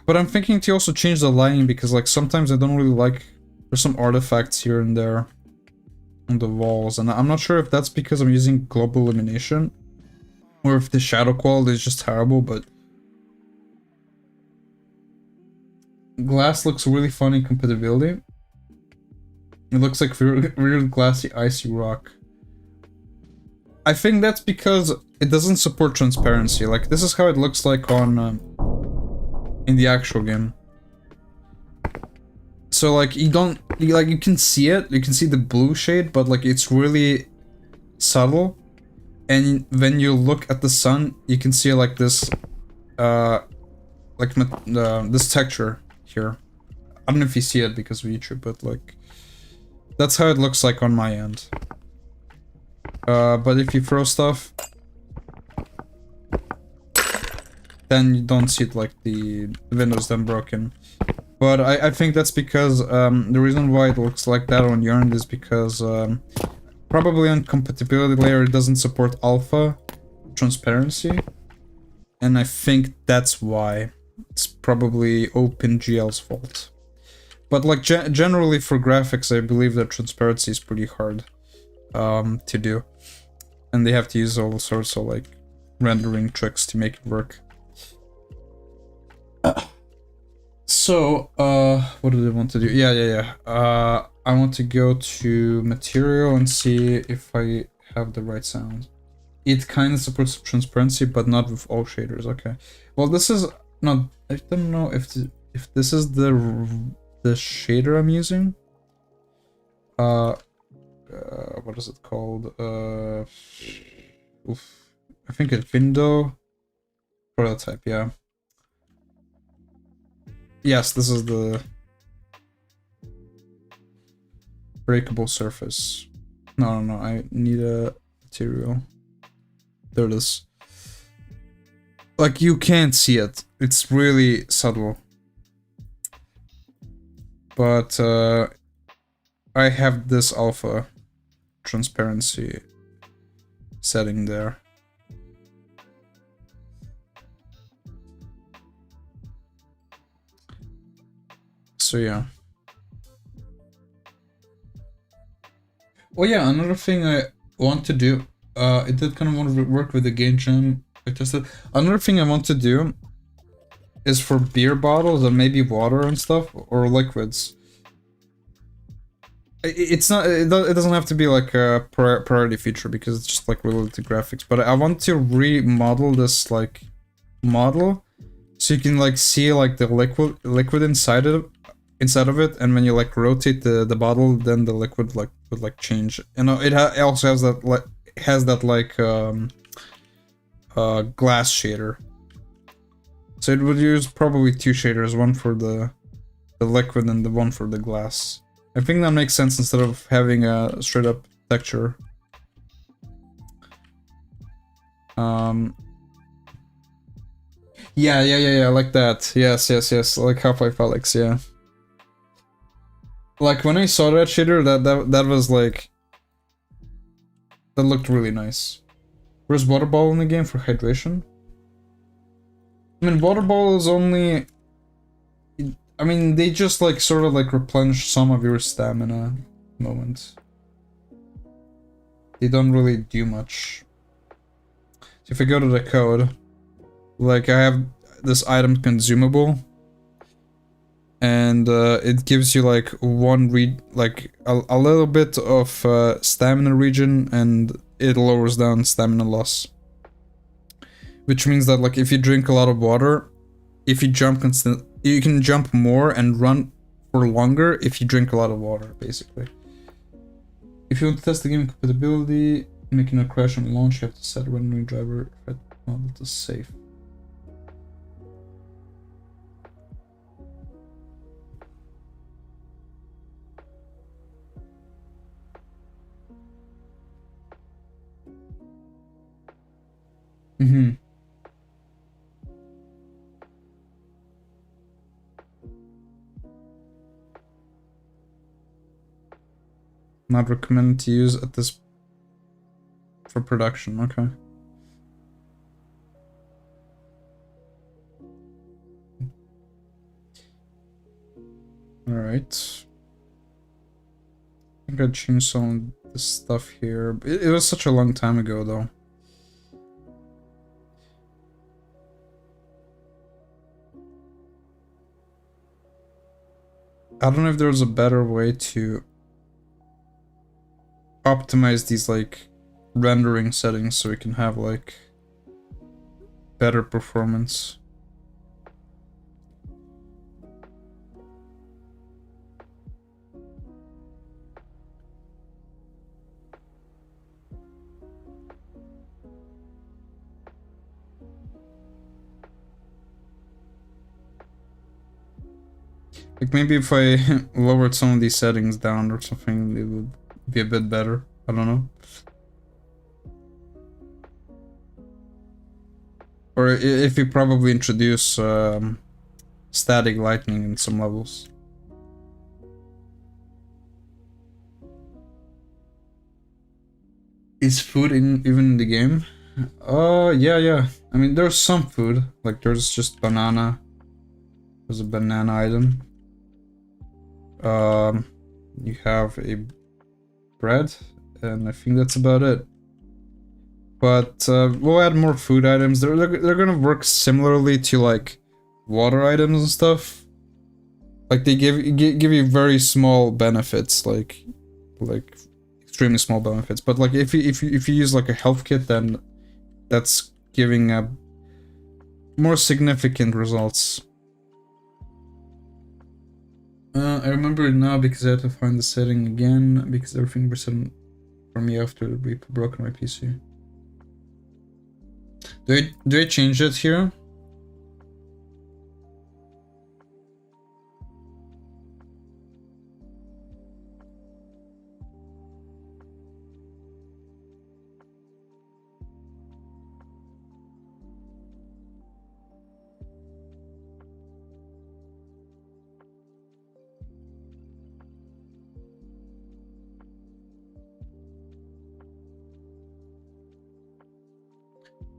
But I'm thinking to also change the lighting, because like sometimes I don't really like... There's some artifacts here and there on the walls, and I'm not sure if that's because I'm using global illumination, or if the shadow quality is just terrible, but... Glass looks really funny in compatibility. It looks like real glassy, icy rock. I think that's because it doesn't support transparency. Like, this is how it looks like on... in the actual game. So, like, you can see it, you can see the blue shade, but, like, it's really subtle. and when you look at the sun, you can see like this, this texture here. I don't know if you see it because of YouTube, but like, that's how it looks like on my end. But if you throw stuff, then you don't see it like the window's then broken. But I think that's because, the reason why it looks like that on your end is because, probably on compatibility layer it doesn't support alpha transparency. And I think that's why. It's probably OpenGL's fault. But like generally for graphics, I believe that transparency is pretty hard to do. And they have to use all sorts of like rendering tricks to make it work. So, what do they want to do? Yeah. I want to go to material and see if I have the right sound. It kind of supports transparency, but not with all shaders. Okay. Well, this is not. I don't know if this is the shader I'm using. What is it called? Oof. I think it's window prototype. Yeah. Yes, this is the breakable surface. No. I need a material. There it is. Like, you can't see it. It's really subtle. But I have this alpha transparency setting there. So yeah. Oh yeah, another thing I want to do, I did kind of want to work with the game jam I tested. Another thing I want to do is for beer bottles and maybe water and stuff, or liquids. It's not, it doesn't have to be like a priority feature because it's just like related to graphics, but I want to remodel this like model so you can like see like the liquid inside of it, and when you like rotate the bottle, then the liquid like would like change. And it also has that like glass shader. So it would use probably two shaders, one for the liquid and the one for the glass. I think that makes sense instead of having a straight up texture. Yeah, like that. Yes, like Half-Life Alyx, yeah. Like when I saw that shader, that was like, that looked really nice. Where's water ball in the game for hydration? I mean, water ball is only, I mean, they just like sort of like replenish some of your stamina moments. They don't really do much. So if I go to the code, like I have this item consumable, and it gives you like a little bit of stamina regen, and it lowers down stamina loss. Which means that like if you drink a lot of water, if you jump you can jump more and run for longer if you drink a lot of water, basically. If you want to test the game compatibility, making a crash on launch, you have to set a rendering driver model to safe. Not recommended to use at this for production. Okay. All right. I think I changed some of this stuff here. It was such a long time ago, though. I don't know if there's a better way to optimize these like rendering settings so we can have like better performance. Like maybe if I lowered some of these settings down or something, it would be a bit better. I don't know. Or if you probably introduce static lightning in some levels. Is food even in the game? Yeah. I mean, there's some food. Like there's just banana. There's a banana item. You have a bread, and I think that's about it. But we'll add more food items. They're gonna work similarly to like water items and stuff. Like they give you very small benefits, like extremely small benefits. But like if you use like a health kit, then that's giving more significant results. I remember it now because I had to find the setting again because everything was set for me after we broke my PC. Do I change it here?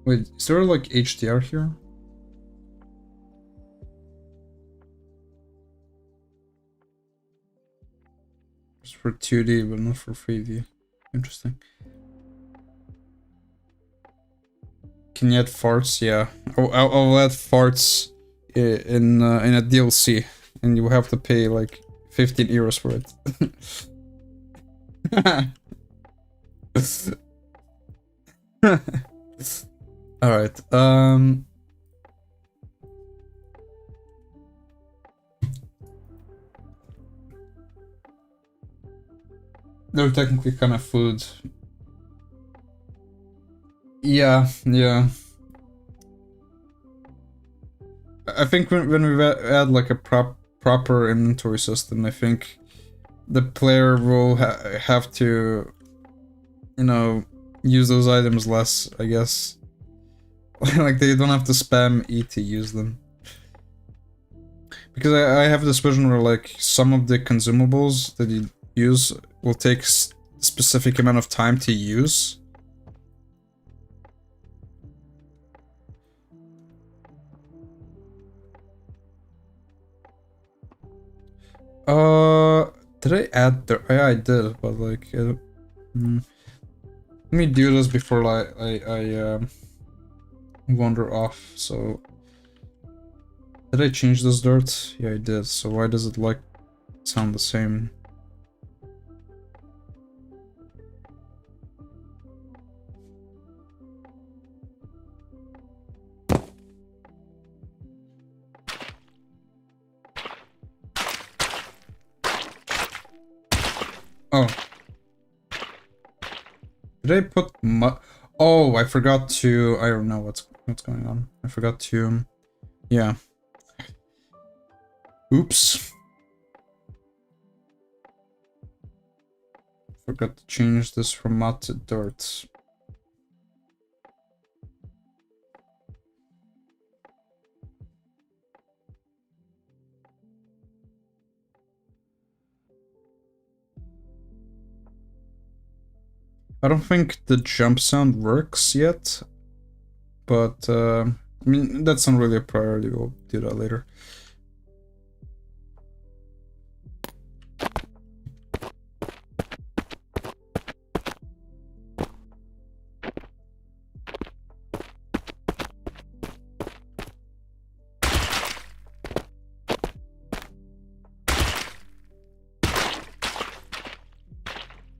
Wait, is there like HDR here? It's for 2D, but not for 3D. Interesting. Can you add farts? Yeah. I'll add farts in a DLC, and you have to pay like 15 euros for it. All right. They're technically kind of food. Yeah. I think when we add like a proper inventory system, I think the player will have to, you know, use those items less, I guess. Like they don't have to spam E to use them. Because I have this vision where like some of the consumables that you use will take specific amount of time to use. Did I add there? Yeah, I did, but like, let me do this before I wander off. So, did I change this dirt? Yeah, I did. So why does it like sound the same? Oh. Did I put oh, I forgot to... I don't know what's going on. I forgot to... yeah. Oops. Forgot to change this from mud to dirt. I don't think the jump sound works yet, but I mean, that's not really a priority, we'll do that later.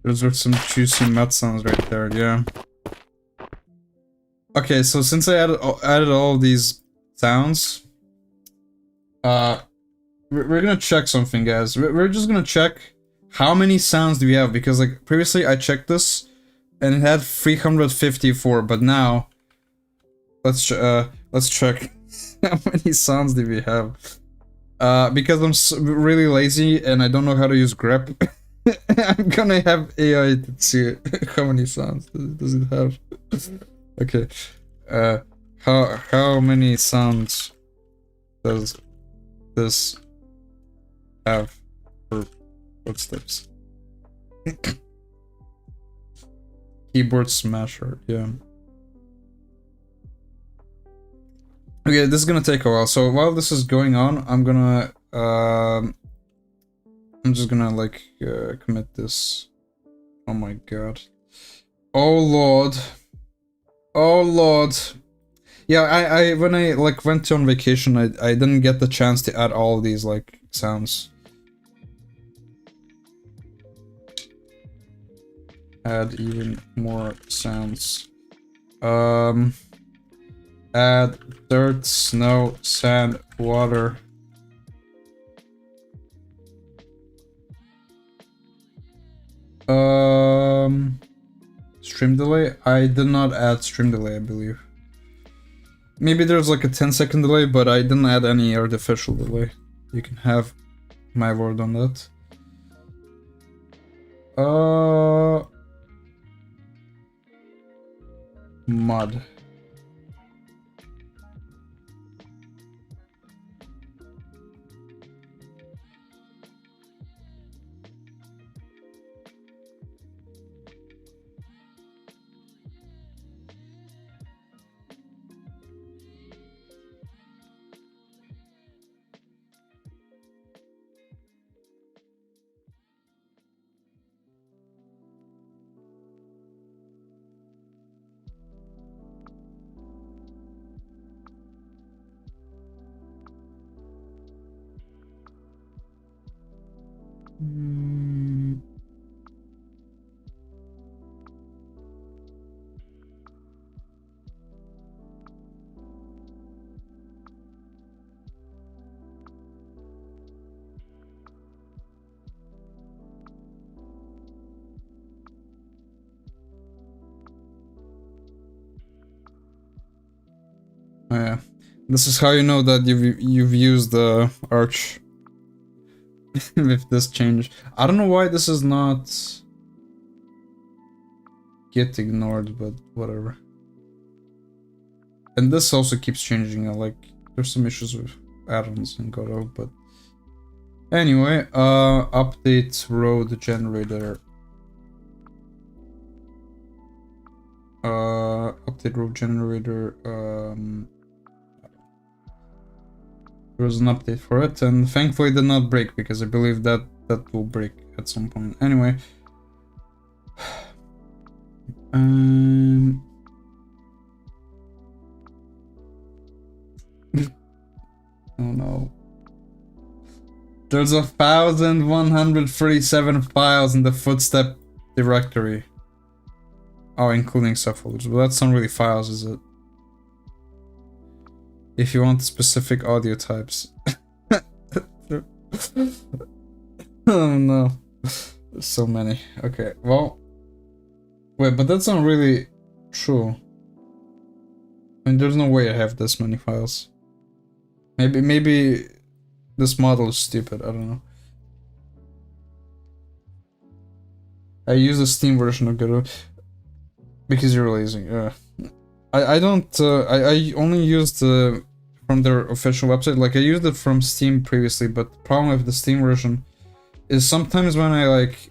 Those are some juicy mud sounds right there, yeah. Okay, so since I added all of these sounds, we're gonna check something, guys. We're just gonna check how many sounds do we have, because like previously I checked this and it had 354, but now let's check how many sounds do we have. Because I'm really lazy and I don't know how to use grep, I'm gonna have AI to see how many sounds does it have. Okay. How many sounds does this have for footsteps? Keyboard smasher, yeah. Okay, this is gonna take a while. So while this is going on, I'm gonna I'm just gonna like commit this. Oh my god. Oh lord. Oh lord. Yeah, I when I like went on vacation, I didn't get the chance to add all these like sounds. Add even more sounds. Add dirt, snow, sand, water. Stream delay? I did not add stream delay, I believe. Maybe there's like a 10-second delay, but I didn't add any artificial delay. You can have my word on that. Mud. Oh, yeah. This is how you know that you've used the arch. With this change. I don't know why this is not get ignored, but whatever. And this also keeps changing. Like there's some issues with add-ons in Godot, but anyway, update road generator. Update road generator. There was an update for it, and thankfully it did not break, because I believe that will break at some point. Anyway. Oh no. There's 1,137 files in the footstep directory. Oh, including subfolders. Well, that's not really files, is it? If you want specific audio types. Oh no. There's so many. Okay, well. Wait, but that's not really true. I mean, there's no way I have this many files. Maybe this model is stupid, I don't know. I use the Steam version of Godot because you're lazy. I don't. I only used from their official website. Like I used it from Steam previously, but the problem with the Steam version is sometimes when I like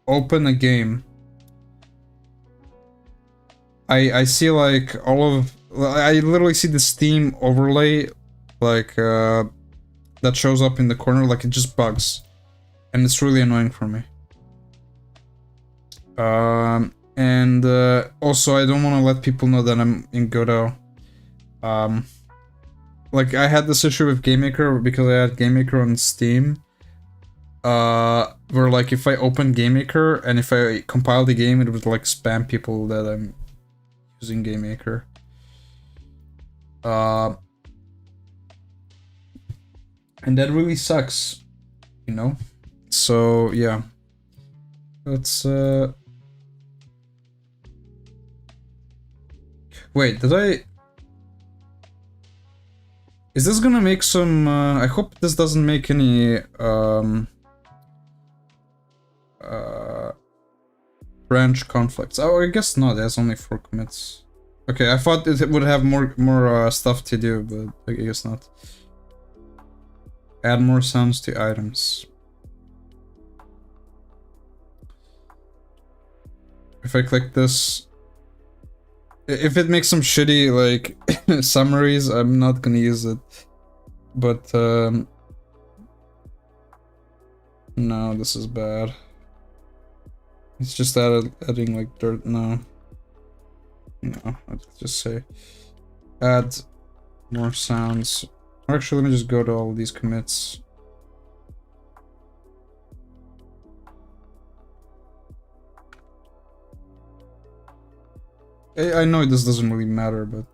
open a game, I see like all of. I literally see the Steam overlay, like that shows up in the corner. Like it just bugs, and it's really annoying for me. And also I don't want to let people know that I'm in Godot. Like I had this issue with GameMaker because I had GameMaker on Steam. Where like if I open GameMaker and if I compile the game, it would like spam people that I'm using GameMaker. And that really sucks, you know? So yeah. Let's wait, did I... Is this gonna make some, I hope this doesn't make any, branch conflicts. Oh, I guess not, there's only 4 commits. Okay, I thought it would have more stuff to do, but I guess not. Add more sounds to items. If I click this, if it makes some shitty like summaries, I'm not gonna use it. But no, this is bad. It's just adding like dirt. No, let's just say add more sounds. Or actually, let me just go to all of these commits. I know this doesn't really matter, but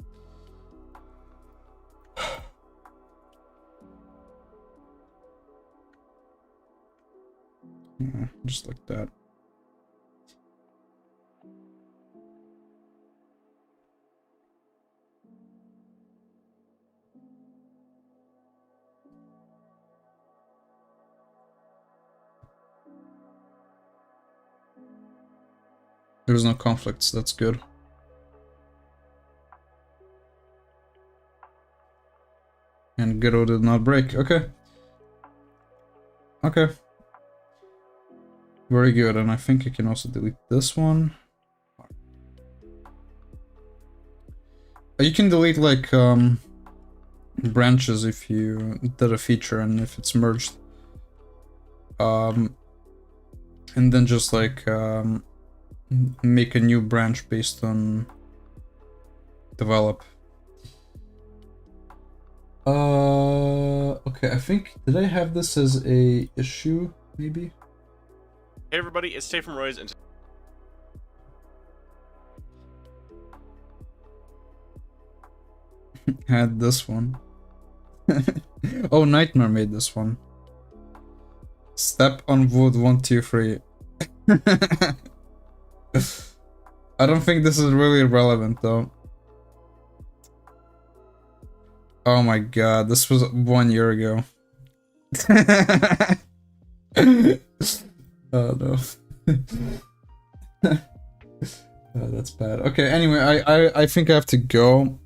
yeah, just like that. There's no conflicts, that's good. And Ghetto did not break, okay. Okay. Very good, and I think I can also delete this one. You can delete like branches if you did a feature and if it's merged. And then just like make a new branch based on develop. Okay, I think, did I have this as a issue, maybe? Hey everybody, it's Tay from Roy's and had this one. Oh, Nightmare made this one. Step on wood 1, 2, 3. I don't think this is really relevant though. Oh my god, this was 1 year ago. Oh no. Oh, that's bad. Okay, anyway, I think I have to go.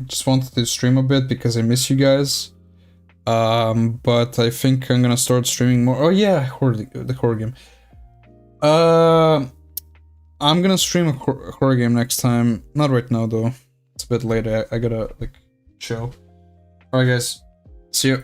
Just wanted to stream a bit because I miss you guys. But I think I'm gonna start streaming more. Oh yeah, the horror game. I'm gonna stream a horror game next time. Not right now though. It's a bit late. I gotta like chill. Alright guys, see you.